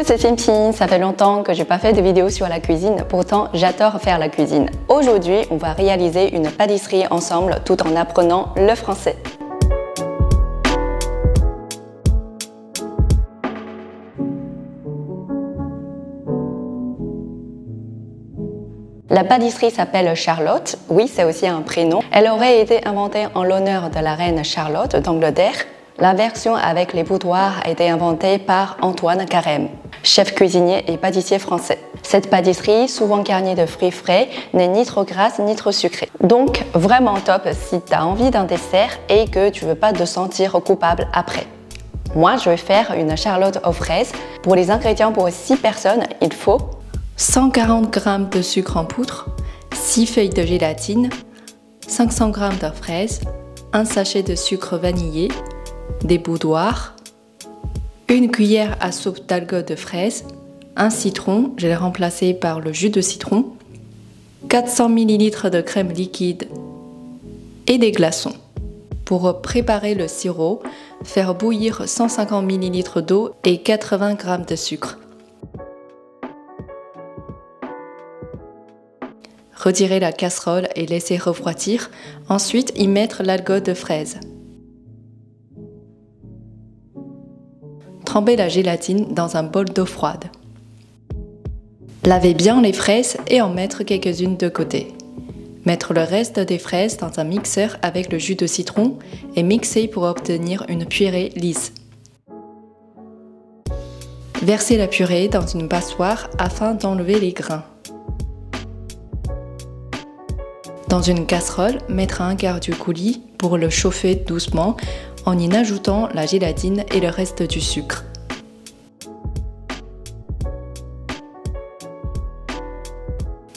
c'est Simpin, ça fait longtemps que j'ai pas fait de vidéo sur la cuisine, pourtant j'adore faire la cuisine. Aujourd'hui, on va réaliser une pâtisserie ensemble tout en apprenant le français. La pâtisserie s'appelle Charlotte, oui c'est aussi un prénom. Elle aurait été inventée en l'honneur de la reine Charlotte d'Angleterre. La version avec les boudoirs a été inventée par Antoine Carême, chef cuisinier et pâtissier français. Cette pâtisserie, souvent garnie de fruits frais, n'est ni trop grasse ni trop sucrée. Donc vraiment top si tu as envie d'un dessert et que tu veux pas te sentir coupable après. Moi je vais faire une charlotte aux fraises. Pour les ingrédients pour 6 personnes, il faut 140 g de sucre en poudre, 6 feuilles de gélatine, 500 g de fraises, un sachet de sucre vanillé, des boudoirs, une cuillère à soupe d'algues de fraises, un citron, je l'ai remplacé par le jus de citron, 400 ml de crème liquide et des glaçons. Pour préparer le sirop, faire bouillir 150 ml d'eau et 80 g de sucre. Retirer la casserole et laisser refroidir, ensuite y mettre l'algue de fraise. Tremper la gélatine dans un bol d'eau froide. Laver bien les fraises et en mettre quelques-unes de côté. Mettre le reste des fraises dans un mixeur avec le jus de citron et mixer pour obtenir une purée lisse. Verser la purée dans une passoire afin d'enlever les grains. Dans une casserole, mettre un quart du coulis pour le chauffer doucement en y ajoutant la gélatine et le reste du sucre.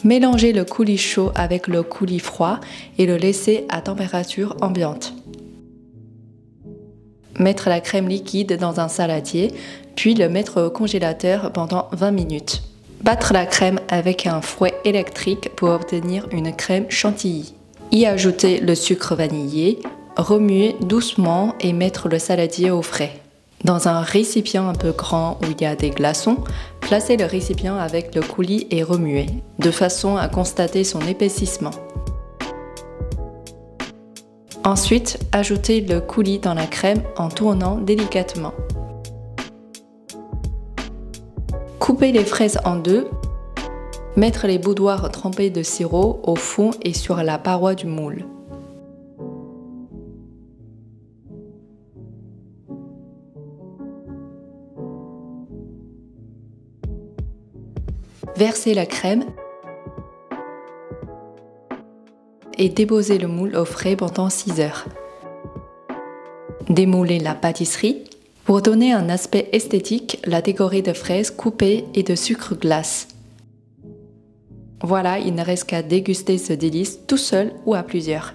Mélangez le coulis chaud avec le coulis froid et le laisser à température ambiante. Mettre la crème liquide dans un saladier, puis le mettre au congélateur pendant 20 minutes. Battre la crème avec un fouet électrique pour obtenir une crème chantilly. Y ajouter le sucre vanillé, remuer doucement et mettre le saladier au frais. Dans un récipient un peu grand où il y a des glaçons, placez le récipient avec le coulis et remuez, de façon à constater son épaississement. Ensuite, ajoutez le coulis dans la crème en tournant délicatement. Coupez les fraises en deux, mettre les boudoirs trempés de sirop au fond et sur la paroi du moule. Versez la crème et déposez le moule au frais pendant 6 heures. Démoulez la pâtisserie. Pour donner un aspect esthétique, la décorer de fraises coupées et de sucre glace. Voilà, il ne reste qu'à déguster ce délice tout seul ou à plusieurs.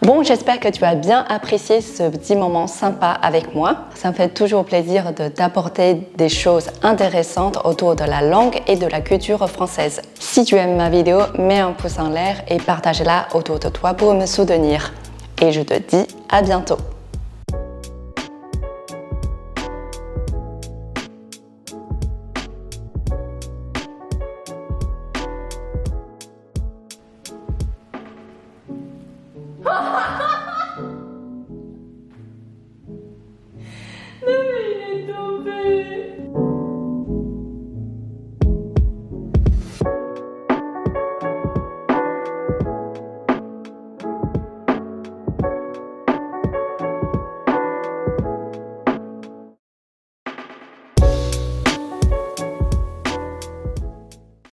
Bon, j'espère que tu as bien apprécié ce petit moment sympa avec moi. Ça me fait toujours plaisir de t'apporter des choses intéressantes autour de la langue et de la culture française. Si tu aimes ma vidéo, mets un pouce en l'air et partage-la autour de toi pour me soutenir. Et je te dis à bientôt.